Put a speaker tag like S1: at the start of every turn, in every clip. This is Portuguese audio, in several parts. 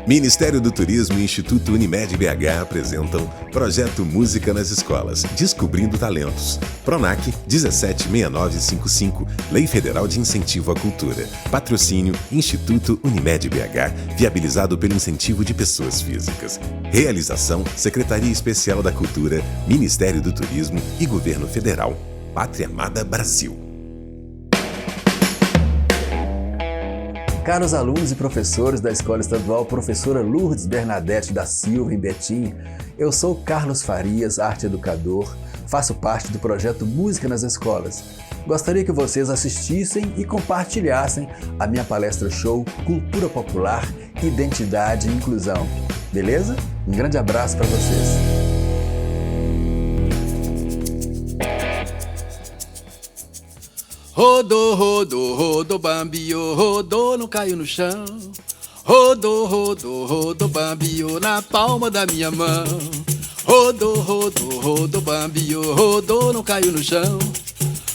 S1: Ministério do Turismo e Instituto Unimed BH apresentam Projeto Música nas Escolas, Descobrindo Talentos. PRONAC 176955, Lei Federal de Incentivo à Cultura. Patrocínio Instituto Unimed BH, viabilizado pelo incentivo de pessoas físicas. Realização Secretaria Especial da Cultura, Ministério do Turismo e Governo Federal. Pátria Amada Brasil.
S2: Caros alunos e professores da Escola Estadual Professora Lourdes Bernadette da Silva, em Betim, eu sou Carlos Farias, arte educador, faço parte do projeto Música nas Escolas. Gostaria que vocês assistissem e compartilhassem a minha palestra show Cultura Popular, Identidade e Inclusão. Beleza? Um grande abraço para vocês.
S3: Rodou, rodou, rodou, bambiou, rodou, não caiu no chão. Rodou, rodou, rodou, bambiou na palma da minha mão. Rodou, rodou, rodou, bambiou, rodou, não caiu no chão.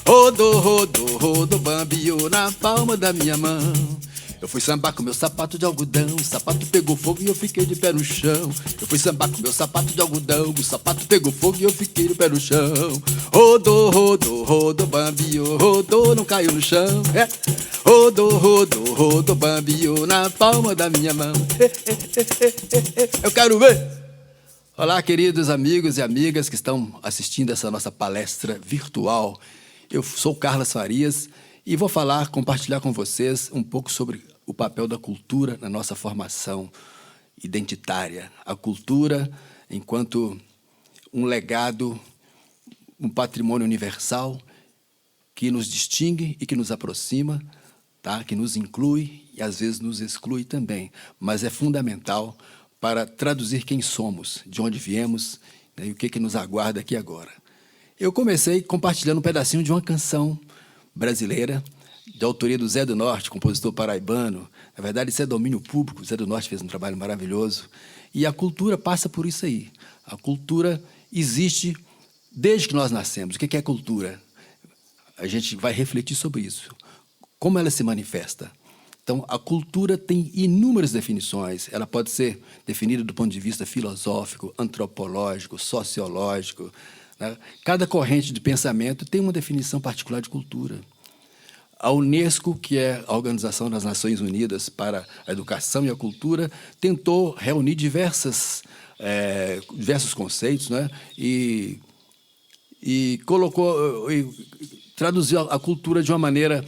S3: Rodou, rodou, rodou, bambiou na palma da minha mão. Eu fui sambar com meu sapato de algodão, o sapato pegou fogo e eu fiquei de pé no chão. Eu fui sambar com meu sapato de algodão, o sapato pegou fogo e eu fiquei de pé no chão. Rodou, rodou, rodou, bambiou, rodou, não caiu no chão. Rodou, rodou, rodou, bambiou na palma da minha mão. Eu quero ver! Olá, queridos amigos e amigas que estão assistindo essa nossa palestra virtual. Eu sou Carlos Farias e vou compartilhar com vocês um pouco sobre o papel da cultura na nossa formação identitária. A cultura enquanto um legado, um patrimônio universal que nos distingue e que nos aproxima, tá? Que nos inclui e às vezes nos exclui também, mas é fundamental para traduzir quem somos, de onde viemos, né, e o que nos aguarda aqui agora. Eu comecei compartilhando um pedacinho de uma canção brasileira, de autoria do Zé do Norte, compositor paraibano. Na verdade, isso é domínio público. O Zé do Norte fez um trabalho maravilhoso. E a cultura passa por isso aí. A cultura existe desde que nós nascemos. O que é cultura? A gente vai refletir sobre isso. Como ela se manifesta? Então, a cultura tem inúmeras definições. Ela pode ser definida do ponto de vista filosófico, antropológico, sociológico, né? Cada corrente de pensamento tem uma definição particular de cultura. A Unesco, que é a Organização das Nações Unidas para a Educação e a Cultura, tentou reunir diversos conceitos, né? e traduziu a cultura de uma maneira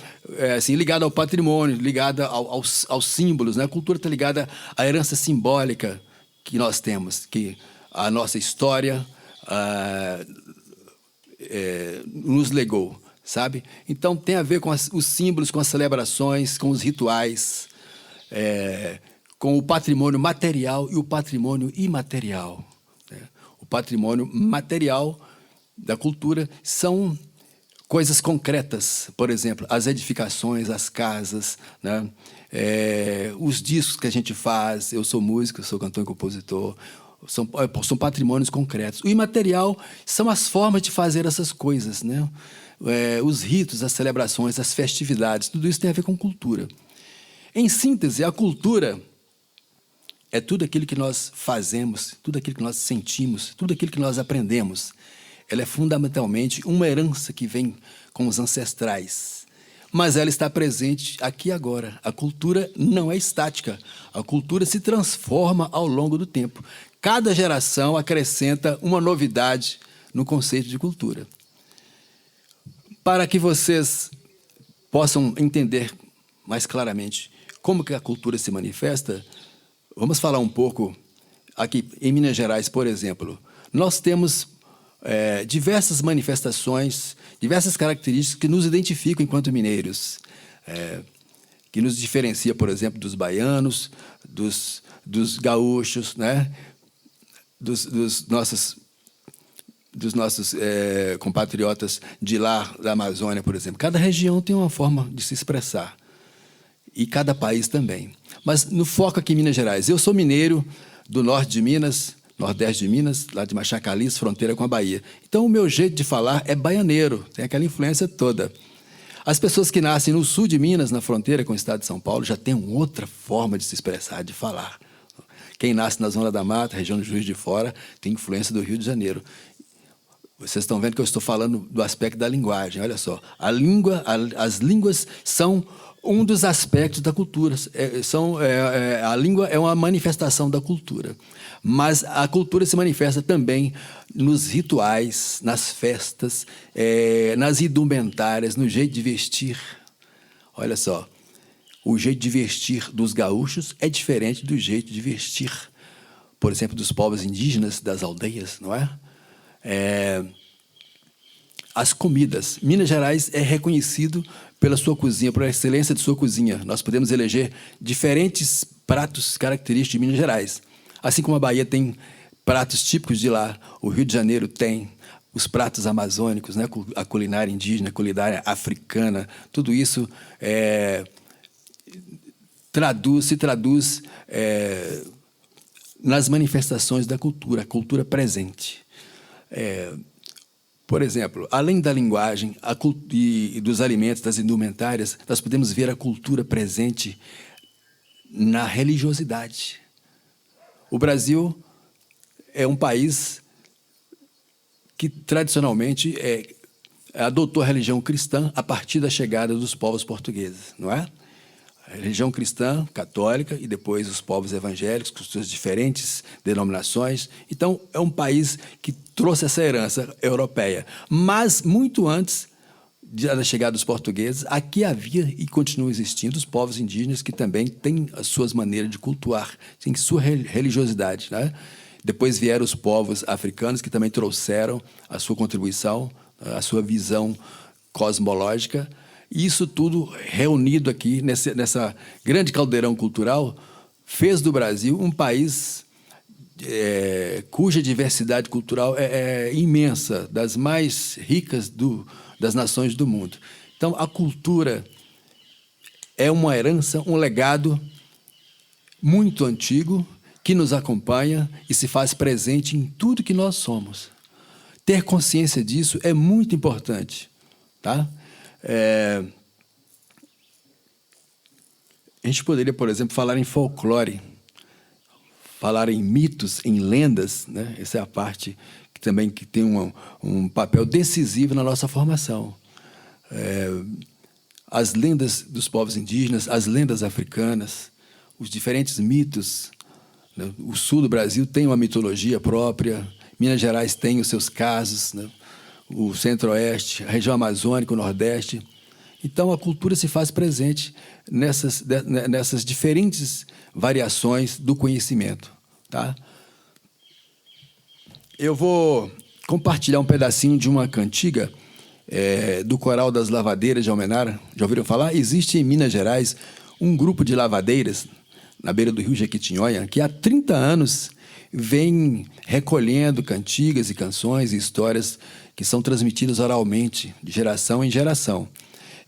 S3: assim, ligada ao patrimônio, ligada aos símbolos, né? A cultura está ligada à herança simbólica que nós temos, que a nossa história nos legou. Sabe? Então, tem a ver com os símbolos, com as celebrações, com os rituais, com o patrimônio material e o patrimônio imaterial. Né? O patrimônio material da cultura são coisas concretas, por exemplo, as edificações, as casas, né? Os discos que a gente faz. Eu sou músico, eu sou cantor e compositor. São patrimônios concretos. O imaterial são as formas de fazer essas coisas, né? Os ritos, as celebrações, as festividades, tudo isso tem a ver com cultura. Em síntese, a cultura é tudo aquilo que nós fazemos, tudo aquilo que nós sentimos, tudo aquilo que nós aprendemos. Ela é fundamentalmente uma herança que vem com os ancestrais, mas ela está presente aqui e agora. A cultura não é estática, a cultura se transforma ao longo do tempo. Cada geração acrescenta uma novidade no conceito de cultura. Para que vocês possam entender mais claramente como que a cultura se manifesta, vamos falar um pouco aqui em Minas Gerais, por exemplo. Nós temos diversas manifestações, diversas características que nos identificam enquanto mineiros, que nos diferencia, por exemplo, dos baianos, dos gaúchos, né? dos nossos compatriotas de lá, da Amazônia, por exemplo. Cada região tem uma forma de se expressar. E cada país também. Mas no foco aqui em Minas Gerais. Eu sou mineiro do norte de Minas, nordeste de Minas, lá de Machacalice, fronteira com a Bahia. Então, o meu jeito de falar é baianeiro, tem aquela influência toda. As pessoas que nascem no sul de Minas, na fronteira com o estado de São Paulo, já têm outra forma de se expressar, de falar. Quem nasce na Zona da Mata, região do Juiz de Fora, tem influência do Rio de Janeiro. Vocês estão vendo que eu estou falando do aspecto da linguagem. Olha só, as línguas são um dos aspectos da cultura. A língua é uma manifestação da cultura. Mas a cultura se manifesta também nos rituais, nas festas, nas indumentárias, no jeito de vestir. Olha só, o jeito de vestir dos gaúchos é diferente do jeito de vestir, por exemplo, dos povos indígenas, das aldeias, não é? As comidas. Minas Gerais é reconhecido pela sua cozinha, pela excelência de sua cozinha. Nós podemos eleger diferentes pratos característicos de Minas Gerais. Assim como a Bahia tem pratos típicos de lá, o Rio de Janeiro tem os pratos amazônicos, né? A culinária indígena, a culinária africana, tudo isso se traduz nas manifestações da cultura, a cultura presente. Por exemplo, além da linguagem e dos alimentos, das indumentárias, nós podemos ver a cultura presente na religiosidade. O Brasil é um país que, tradicionalmente, adotou a religião cristã a partir da chegada dos povos portugueses, não é? A religião cristã, católica, e depois os povos evangélicos, com suas diferentes denominações. Então, é um país que trouxe essa herança europeia. Mas, muito antes da chegada dos portugueses, aqui havia e continuam existindo os povos indígenas que também têm as suas maneiras de cultuar, têm sua religiosidade, né? Depois vieram os povos africanos que também trouxeram a sua contribuição, a sua visão cosmológica. E isso tudo reunido aqui nessa grande caldeirão cultural fez do Brasil um país cuja diversidade cultural é imensa, das mais ricas das nações do mundo. Então, a cultura é uma herança, um legado muito antigo que nos acompanha e se faz presente em tudo que nós somos. Ter consciência disso é muito importante, tá? A gente poderia, por exemplo, falar em folclore, falar em mitos, em lendas, né? Essa é a parte que também tem um papel decisivo na nossa formação. As lendas dos povos indígenas, as lendas africanas, os diferentes mitos, né? O sul do Brasil tem uma mitologia própria, Minas Gerais tem os seus casos, né? O centro-oeste, a região amazônica, o nordeste. Então, a cultura se faz presente nessas diferentes variações do conhecimento, tá? Eu vou compartilhar um pedacinho de uma cantiga do Coral das Lavadeiras de Almenara. Já ouviram falar? Existe em Minas Gerais um grupo de lavadeiras na beira do rio Jequitinhonha que há 30 anos vem recolhendo cantigas e canções e histórias que são transmitidas oralmente, de geração em geração.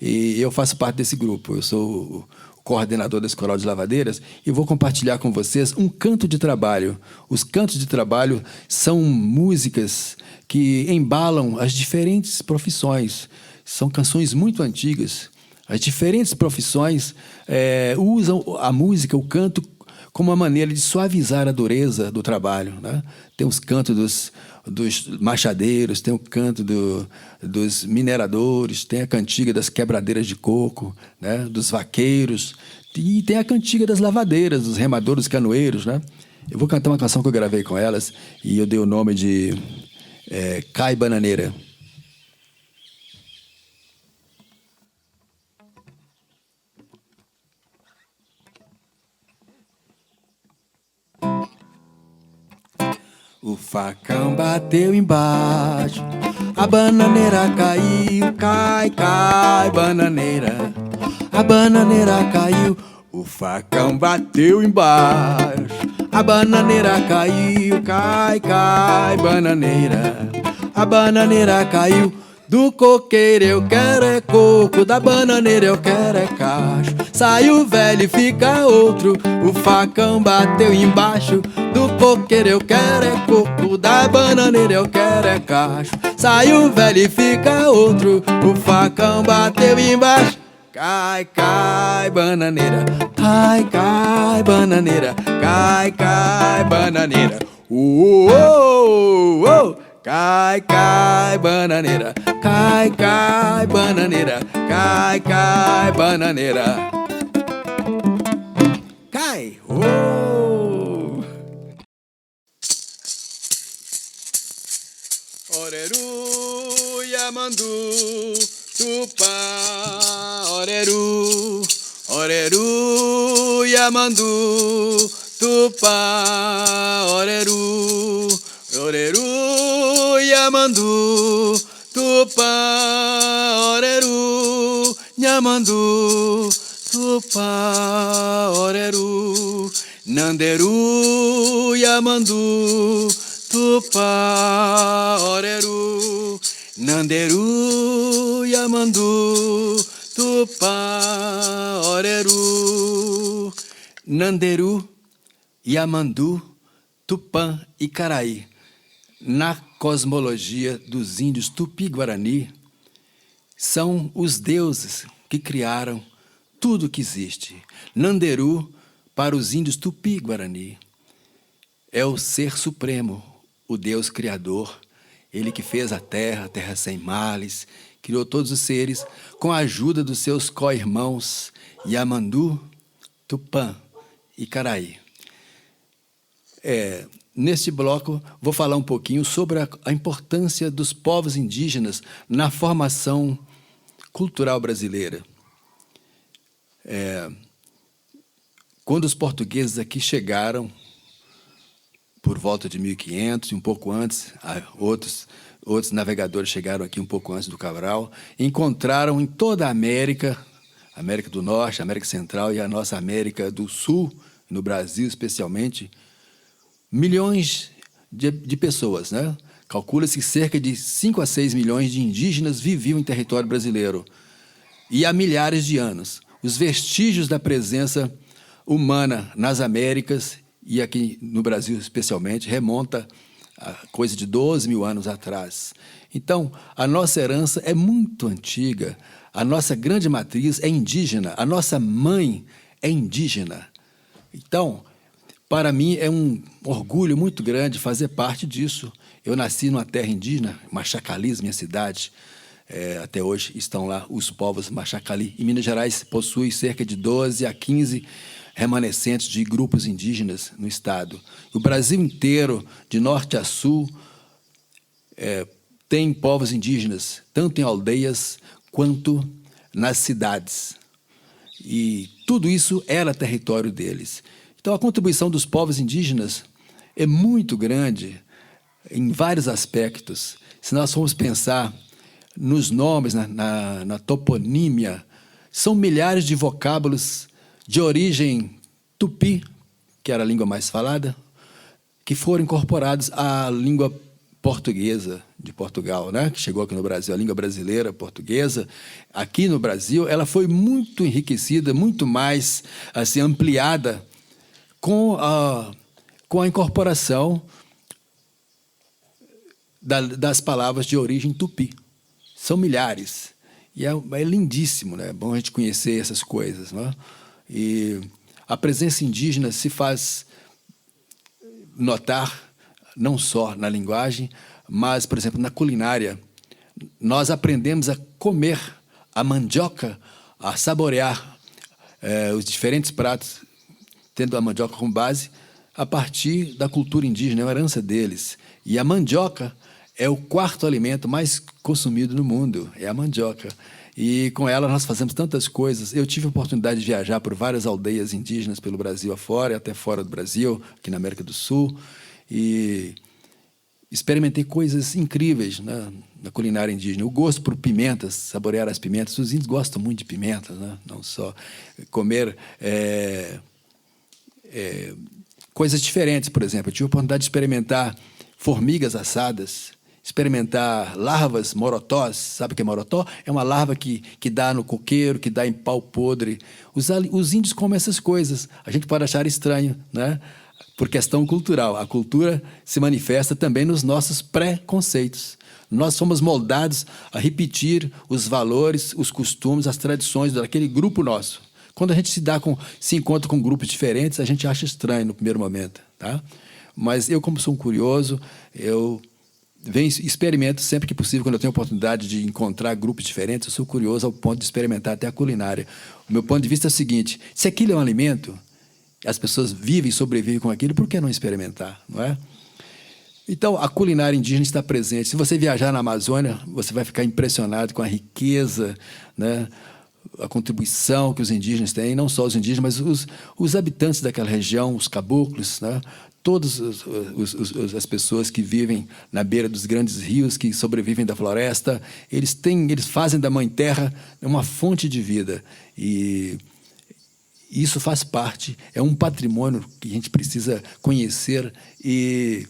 S3: E eu faço parte desse grupo, eu sou o coordenador desse Coral de Lavadeiras e vou compartilhar com vocês um canto de trabalho. Os cantos de trabalho são músicas que embalam as diferentes profissões, são canções muito antigas. As diferentes profissões usam a música, o canto, como uma maneira de suavizar a dureza do trabalho, né? Tem os cantos dos machadeiros, tem o canto dos mineradores, tem a cantiga das quebradeiras de coco, né? Dos vaqueiros, e tem a cantiga das lavadeiras, dos remadores, dos canoeiros, né? Eu vou cantar uma canção que eu gravei com elas e eu dei o nome de Cai Bananeira. O facão bateu embaixo, a bananeira caiu, cai, cai, bananeira. A bananeira caiu, o facão bateu embaixo, a bananeira caiu, cai, cai, bananeira. A bananeira caiu, do coqueiro eu quero é coco, da bananeira eu quero é cacho. Sai o velho e fica outro, o facão bateu embaixo. Do coqueiro eu quero é coco, da bananeira eu quero é cacho. Sai o velho e fica outro, o facão bateu embaixo. Cai, cai, bananeira, cai, cai, cai, bananeira, cai, cai, bananeira. Oh, oh, oh. Cai, cai, bananeira, cai, cai, bananeira, cai, cai, bananeira. Cai, oh. Oreru, Yamandu, Tupã, oreru, oreru, Yamandu, Tupã, oreru, oreru, Yamandu, Tupã, oreru, Yamandu, Tupã, oreru, Nanderu, Yamandu, Tupã, oreru, Nanderu, Yamandu, Tupã, oreru, Nanderu, Yamandu, Tupã e Caraí. Na cosmologia dos índios Tupi-Guarani, são os deuses que criaram tudo que existe. Nanderu, para os índios Tupi-Guarani, é o ser supremo, o Deus criador, ele que fez a terra sem males, criou todos os seres com a ajuda dos seus co-irmãos Yamandu, Tupã e Caraí. Neste bloco, vou falar um pouquinho sobre a importância dos povos indígenas na formação cultural brasileira. Quando os portugueses aqui chegaram, por volta de 1500 e um pouco antes, outros navegadores chegaram aqui um pouco antes do Cabral, encontraram em toda a América, América do Norte, América Central e a nossa América do Sul, no Brasil especialmente, milhões de pessoas, né? Calcula-se que cerca de 5 a 6 milhões de indígenas viviam em território brasileiro. E há milhares de anos, os vestígios da presença humana nas Américas e aqui no Brasil especialmente, remonta a coisa de 12 mil anos atrás. Então, a nossa herança é muito antiga, a nossa grande matriz é indígena, a nossa mãe é indígena. Então, para mim é um orgulho muito grande fazer parte disso. Eu nasci numa terra indígena, Machacalis, minha cidade. Até hoje estão lá os povos Machacali. Em Minas Gerais possui cerca de 12 a 15 remanescentes de grupos indígenas no estado. O Brasil inteiro, de norte a sul, tem povos indígenas, tanto em aldeias quanto nas cidades. E tudo isso era território deles. Então, a contribuição dos povos indígenas é muito grande em vários aspectos. Se nós formos pensar nos nomes, na toponímia, são milhares de vocábulos de origem tupi, que era a língua mais falada, que foram incorporados à língua portuguesa de Portugal, né? Que chegou aqui no Brasil, a língua brasileira portuguesa. Aqui no Brasil, ela foi muito enriquecida, muito mais assim, ampliada com a incorporação das palavras de origem tupi. São milhares. E é lindíssimo, né? É bom a gente conhecer essas coisas, né? E a presença indígena se faz notar não só na linguagem, mas, por exemplo, na culinária. Nós aprendemos a comer a mandioca, a saborear os diferentes pratos, tendo a mandioca como base, a partir da cultura indígena, é uma herança deles. E a mandioca é o quarto alimento mais consumido no mundo, é a mandioca. E com ela nós fazemos tantas coisas. Eu tive a oportunidade de viajar por várias aldeias indígenas pelo Brasil afora, e até fora do Brasil, aqui na América do Sul, e experimentei coisas incríveis, né, na culinária indígena. O gosto por pimentas, saborear as pimentas. Os índios gostam muito de pimentas, né? Não só comer coisas diferentes, por exemplo. Eu tive a oportunidade de experimentar formigas assadas, experimentar larvas morotós. Sabe o que é morotó? É uma larva que dá no coqueiro, que dá em pau podre. Os índios comem essas coisas. A gente pode achar estranho, né? Por questão cultural. A cultura se manifesta também nos nossos pré-conceitos. Nós somos moldados a repetir os valores, os costumes, as tradições daquele grupo nosso. Quando a gente se encontra com grupos diferentes, a gente acha estranho no primeiro momento, tá? Mas eu, como sou um curioso, eu experimento sempre que possível, quando eu tenho a oportunidade de encontrar grupos diferentes, eu sou curioso ao ponto de experimentar até a culinária. O meu ponto de vista é o seguinte: se aquilo é um alimento, as pessoas vivem e sobrevivem com aquilo, por que não experimentar, não é? Então, a culinária indígena está presente. Se você viajar na Amazônia, você vai ficar impressionado com a riqueza, né, a contribuição que os indígenas têm, não só os indígenas, mas os habitantes daquela região, os caboclos, né, todas as pessoas que vivem na beira dos grandes rios, que sobrevivem da floresta, eles fazem da Mãe Terra uma fonte de vida. E isso faz parte, é um patrimônio que a gente precisa conhecer e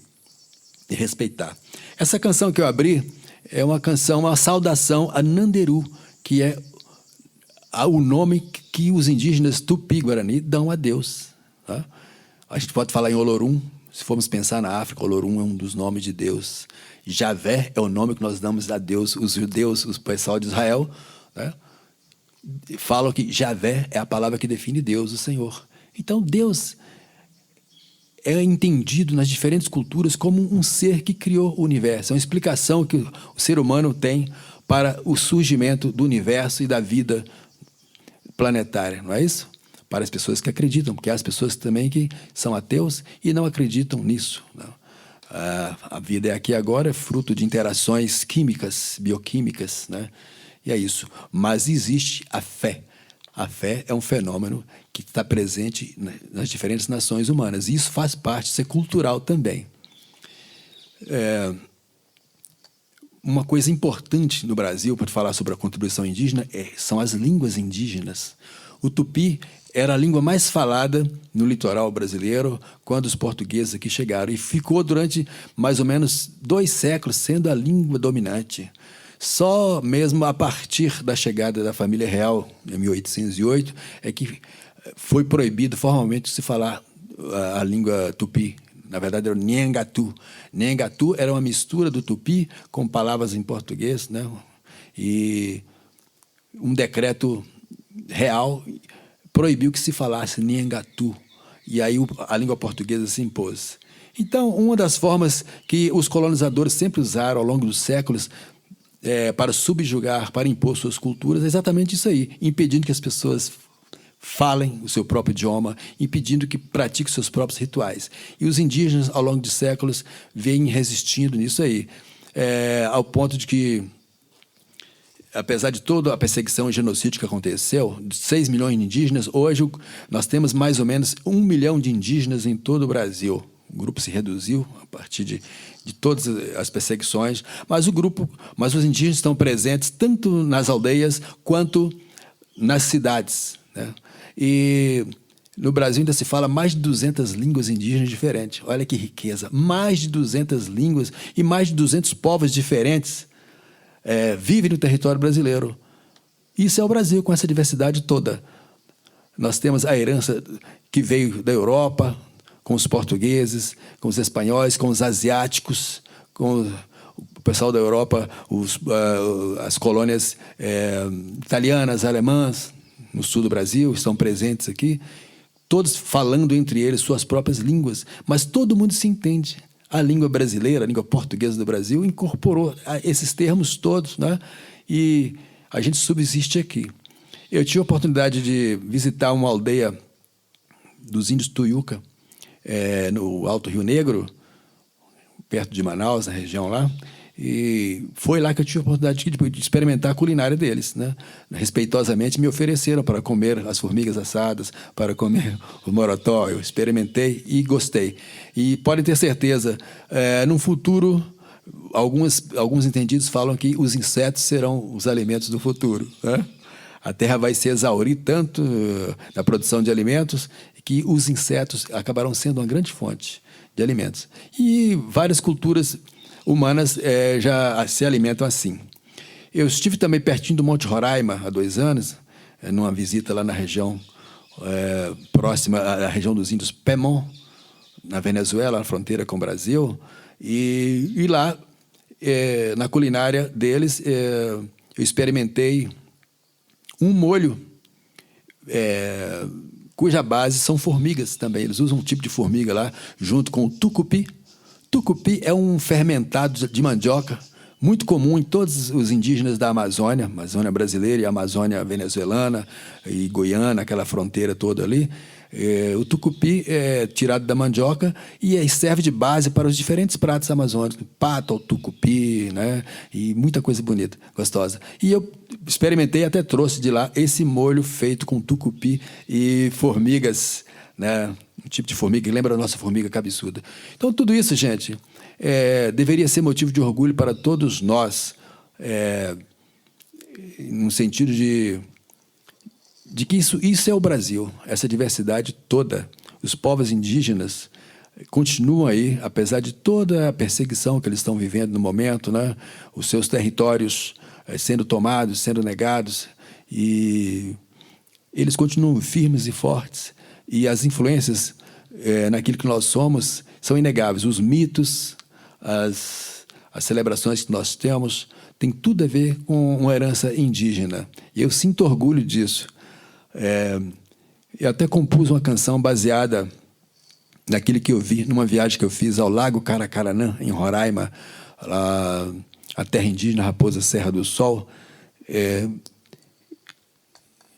S3: respeitar. Essa canção que eu abri é uma canção, uma saudação a Nanderu, que é o nome que os indígenas Tupi-Guarani dão a Deus. Tá? A gente pode falar em Olorum. Se formos pensar na África, Olorum é um dos nomes de Deus. Javé é o nome que nós damos a Deus. Os judeus, o pessoal de Israel, né, falam que Javé é a palavra que define Deus, o Senhor. Então, Deus é entendido nas diferentes culturas como um ser que criou o universo. É uma explicação que o ser humano tem para o surgimento do universo e da vida planetária, não é isso? Para as pessoas que acreditam, porque há as pessoas também que são ateus e não acreditam nisso. Não. A vida é aqui agora, é fruto de interações químicas, bioquímicas, né? E é isso. Mas existe a fé. A fé é um fenômeno que está presente nas diferentes nações humanas. E isso faz parte, isso é cultural também. Uma coisa importante no Brasil, para falar sobre a contribuição indígena, são as línguas indígenas. O tupi era a língua mais falada no litoral brasileiro quando os portugueses aqui chegaram. E ficou durante mais ou menos 2 séculos sendo a língua dominante. Só mesmo a partir da chegada da família real, em 1808, é que foi proibido formalmente se falar a língua tupi. Na verdade, era o Nhengatu. Nhengatu era uma mistura do tupi com palavras em português, né? E um decreto real proibiu que se falasse Nhengatu. E aí a língua portuguesa se impôs. Então, uma das formas que os colonizadores sempre usaram ao longo dos séculos para subjugar, para impor suas culturas, é exatamente isso aí, impedindo que as pessoas falem o seu próprio idioma, impedindo que pratiquem seus próprios rituais. E os indígenas, ao longo de séculos, vêm resistindo nisso aí, ao ponto de que, apesar de toda a perseguição e genocídio que aconteceu, de 6 milhões de indígenas, hoje nós temos mais ou menos 1 milhão de indígenas em todo o Brasil. O grupo se reduziu a partir de todas as perseguições, mas os indígenas estão presentes tanto nas aldeias quanto nas cidades, né? E no Brasil ainda se fala mais de 200 línguas indígenas diferentes. Olha que riqueza! Mais de 200 línguas e mais de 200 povos diferentes vivem no território brasileiro. Isso é o Brasil, com essa diversidade toda. Nós temos a herança que veio da Europa, com os portugueses, com os espanhóis, com os asiáticos, com o pessoal da Europa, as colônias italianas, alemãs, no sul do Brasil, estão presentes aqui, todos falando entre eles suas próprias línguas, mas todo mundo se entende. A língua brasileira, a língua portuguesa do Brasil, incorporou esses termos todos, né? E a gente subsiste aqui. Eu tive a oportunidade de visitar uma aldeia dos índios Tuiuca, no Alto Rio Negro, perto de Manaus, na região lá, e foi lá que eu tive a oportunidade de experimentar a culinária deles, né? Respeitosamente me ofereceram para comer as formigas assadas, para comer o morotó. Eu experimentei e gostei. E podem ter certeza, no futuro, alguns entendidos falam que os insetos serão os alimentos do futuro, né? A terra vai se exaurir tanto na produção de alimentos que os insetos acabarão sendo uma grande fonte de alimentos. E várias culturas humanas já se alimentam assim. Eu estive também pertinho do Monte Roraima há 2 anos, numa visita lá na região próxima à região dos índios Pemon, na Venezuela, na fronteira com o Brasil. E lá, na culinária deles, eu experimentei um molho cuja base são formigas também. Eles usam um tipo de formiga lá, junto com o tucupi. Tucupi é um fermentado de mandioca, muito comum em todos os indígenas da Amazônia, Amazônia brasileira e Amazônia venezuelana e Goiânia, aquela fronteira toda ali. O tucupi é tirado da mandioca e serve de base para os diferentes pratos amazônicos, pato ao tucupi, né? E muita coisa bonita, gostosa. E eu experimentei, até trouxe de lá esse molho feito com tucupi e formigas, né? Um tipo de formiga que lembra a nossa formiga cabeçuda. Então, tudo isso, gente, deveria ser motivo de orgulho para todos nós, no sentido de que isso é o Brasil, essa diversidade toda. Os povos indígenas continuam aí, apesar de toda a perseguição que eles estão vivendo no momento, né? Os seus territórios sendo tomados, sendo negados, e eles continuam firmes e fortes. E as influências naquilo que nós somos são inegáveis. Os mitos, as celebrações que nós temos, tem tudo a ver com uma herança indígena. E eu sinto orgulho disso. Eu até compus uma canção baseada naquilo que eu vi numa viagem que eu fiz ao Lago Caracaranã, em Roraima, a terra indígena Raposa Serra do Sol.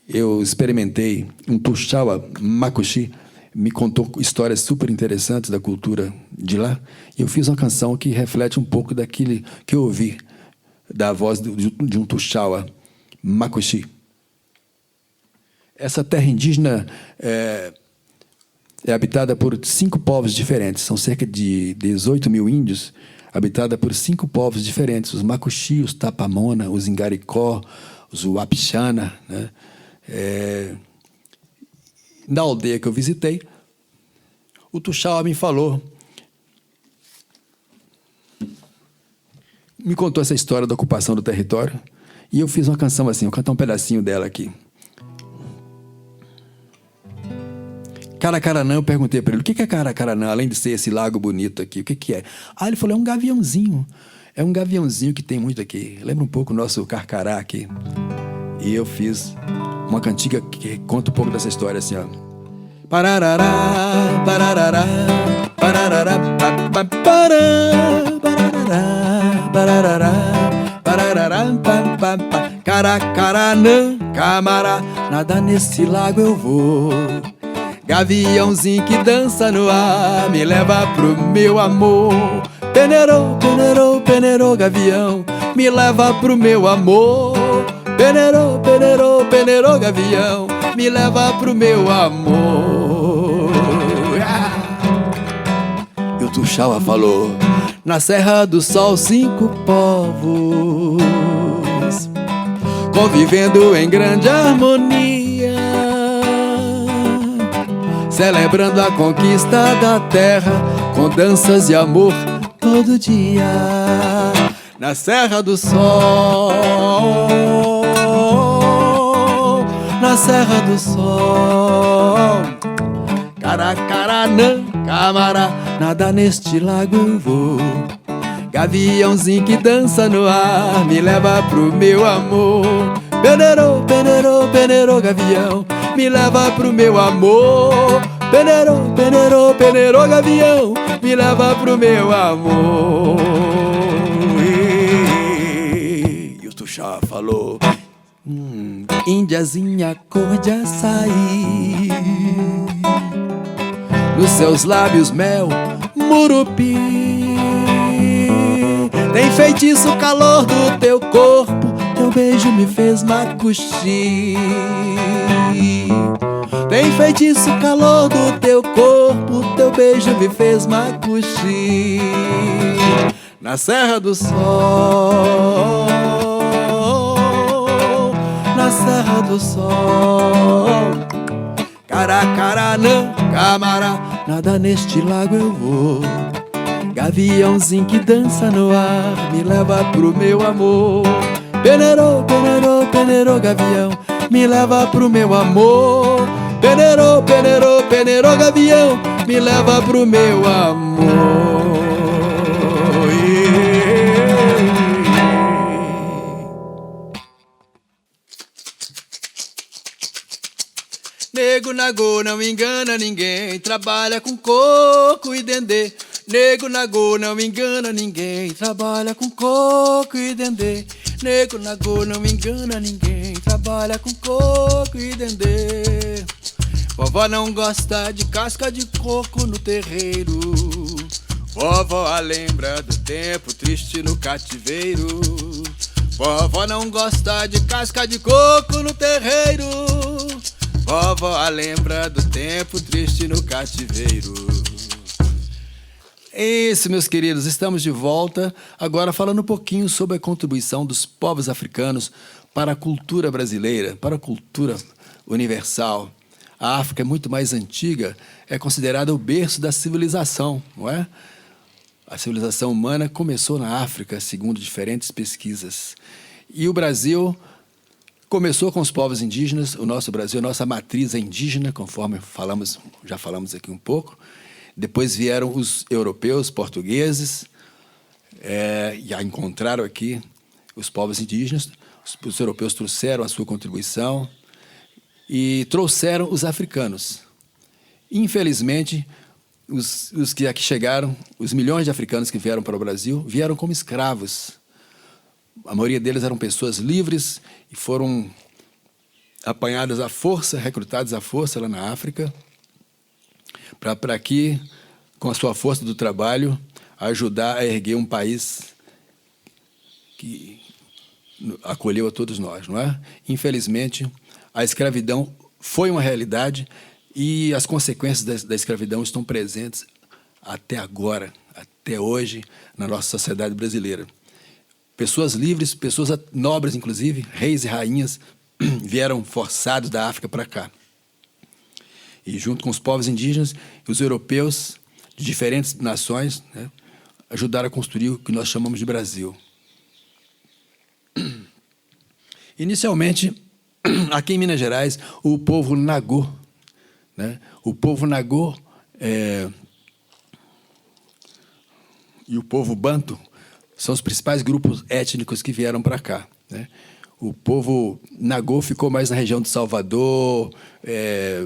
S3: Eu experimentei um tuxaua macuxi, me contou histórias super interessantes da cultura de lá, e eu fiz uma canção que reflete um pouco daquilo que eu ouvi da voz de um tuxaua macuxi. Essa terra indígena é habitada por 5 povos diferentes. São cerca de 18 mil índios, habitada por 5 povos diferentes. Os Macuxi, os Tapamona, os Ingaricó, os Uapixana, né? Na aldeia que eu visitei, o tuxaua me falou, me contou essa história da ocupação do território, e eu fiz uma canção assim, vou cantar um pedacinho dela aqui. Caracaranã, eu perguntei para ele, o que é Caracaranã, além de ser esse lago bonito aqui, o que é? Ele falou, é um gaviãozinho. É um gaviãozinho que tem muito aqui. Lembra um pouco o nosso carcará aqui. E eu fiz uma cantiga que conta um pouco dessa história, assim, ó. Pararará, pararará, pararará, pararará, pararará, pararará, Caracaranã, camará, nada nesse lago eu vou. Gaviãozinho que dança no ar, me leva pro meu amor. Peneirou, peneirou, peneirou, gavião, me leva pro meu amor. Peneirou, peneirou, peneirou, gavião, me leva pro meu amor. E o tuxaua falou, na Serra do Sol 5 povos, convivendo em grande harmonia, celebrando a conquista da terra, com danças e amor todo dia. Na Serra do Sol, na Serra do Sol, Caracaranã, camará, nada neste lago eu vou. Gaviãozinho que dança no ar, me leva pro meu amor. Peneirou, peneirou, peneirou, gavião, me leva pro meu amor. Peneirou, peneirou, peneirou, gavião, me leva pro meu amor. E o tuxaua falou, índiazinha cor de açaí, nos seus lábios mel, murupi, tem feitiço o calor do teu corpo, teu beijo me fez macuxi. Tem feitiço o calor do teu corpo, teu beijo me fez macuxi. Na Serra do Sol, na Serra do Sol, Caracaranã, camará, nada neste lago eu vou. Gaviãozinho que dança no ar, me leva pro meu amor. Peneirou, peneirou, peneirou, gavião, me leva pro meu amor. Peneirou, peneirou, peneirou, gavião, me leva pro meu amor. nagô não engana ninguém, trabalha com coco e dendê. Nego nagô não engana ninguém, trabalha com coco e dendê. Nego nagô não engana ninguém, trabalha com coco e dendê. Vovó não gosta de casca de coco no terreiro. Vovó lembra do tempo triste no cativeiro. Vovó não gosta de casca de coco no terreiro. Vovó lembra do tempo triste no cativeiro. É isso, meus queridos, estamos de volta, agora falando um pouquinho sobre a contribuição dos povos africanos para a cultura brasileira, para a cultura universal. A África é muito mais antiga, é considerada o berço da civilização, não é? A civilização humana começou na África, segundo diferentes pesquisas. E o Brasil começou com os povos indígenas. O nosso Brasil, a nossa matriz é indígena, conforme já falamos aqui um pouco. Depois vieram os europeus, portugueses, e encontraram aqui os povos indígenas. Os europeus trouxeram a sua contribuição e trouxeram os africanos. Infelizmente, os que aqui chegaram, os milhões de africanos que vieram para o Brasil, vieram como escravos. A maioria deles eram pessoas livres e foram apanhados à força, recrutados à força lá na África, para aqui, com a sua força do trabalho, ajudar a erguer um país que acolheu a todos nós, não é? Infelizmente, a escravidão foi uma realidade e as consequências da escravidão estão presentes até agora, até hoje, na nossa sociedade brasileira. Pessoas livres, pessoas nobres, inclusive, reis e rainhas, vieram forçados da África para cá. E junto com os povos indígenas, os europeus de diferentes nações, né, ajudaram a construir o que nós chamamos de Brasil. Inicialmente, aqui em Minas Gerais, o povo nagô, né, o povo nagô e o povo banto são os principais grupos étnicos que vieram para cá, né? O povo nagô ficou mais na região de Salvador,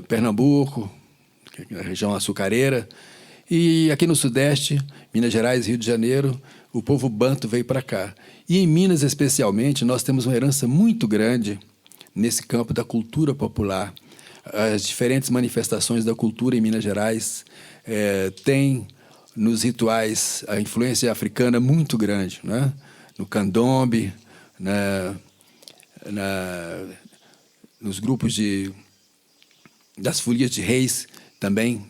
S3: Pernambuco, na região açucareira. E aqui no Sudeste, Minas Gerais, Rio de Janeiro, o povo banto veio para cá. E em Minas, especialmente, nós temos uma herança muito grande nesse campo da cultura popular. As diferentes manifestações da cultura em Minas Gerais têm nos rituais a influência africana muito grande, né? No candombe, nos grupos das folias de reis, também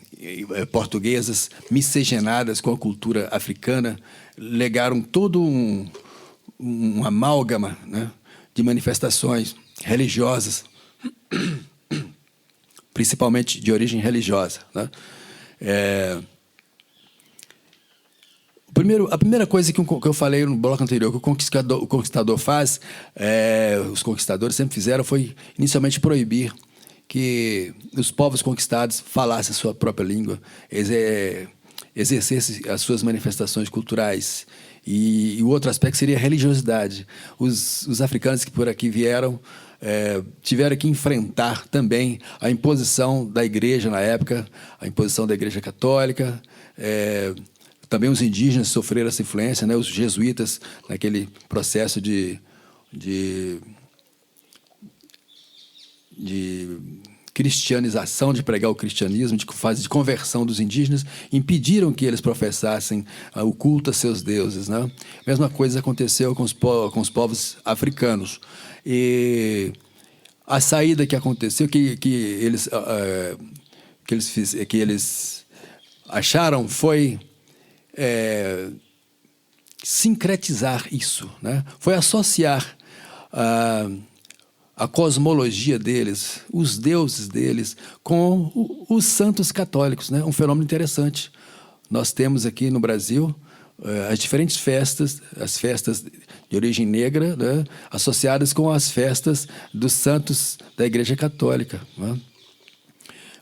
S3: portuguesas, miscigenadas com a cultura africana, legaram todo um amálgama, né, de manifestações religiosas, principalmente de origem religiosa, né? A primeira coisa que eu falei no bloco anterior, que o conquistador faz, os conquistadores sempre fizeram, foi inicialmente proibir que os povos conquistados falassem a sua própria língua, exercessem as suas manifestações culturais. E o outro aspecto seria a religiosidade. Os africanos que por aqui vieram tiveram que enfrentar também a imposição da igreja na época, a imposição da igreja católica. Também os indígenas sofreram essa influência, né? Os jesuítas, naquele processo de cristianização, de pregar o cristianismo, de fase de conversão dos indígenas, impediram que eles professassem o culto a seus deuses, né? Mesma coisa aconteceu com os povos africanos. E a saída que aconteceu, que eles acharam foi sincretizar isso, né? Foi associar a cosmologia deles, os deuses deles, com os santos católicos, né? Um fenômeno interessante. Nós temos aqui no Brasil as diferentes festas, as festas de origem negra, né, associadas com as festas dos santos da Igreja Católica, né?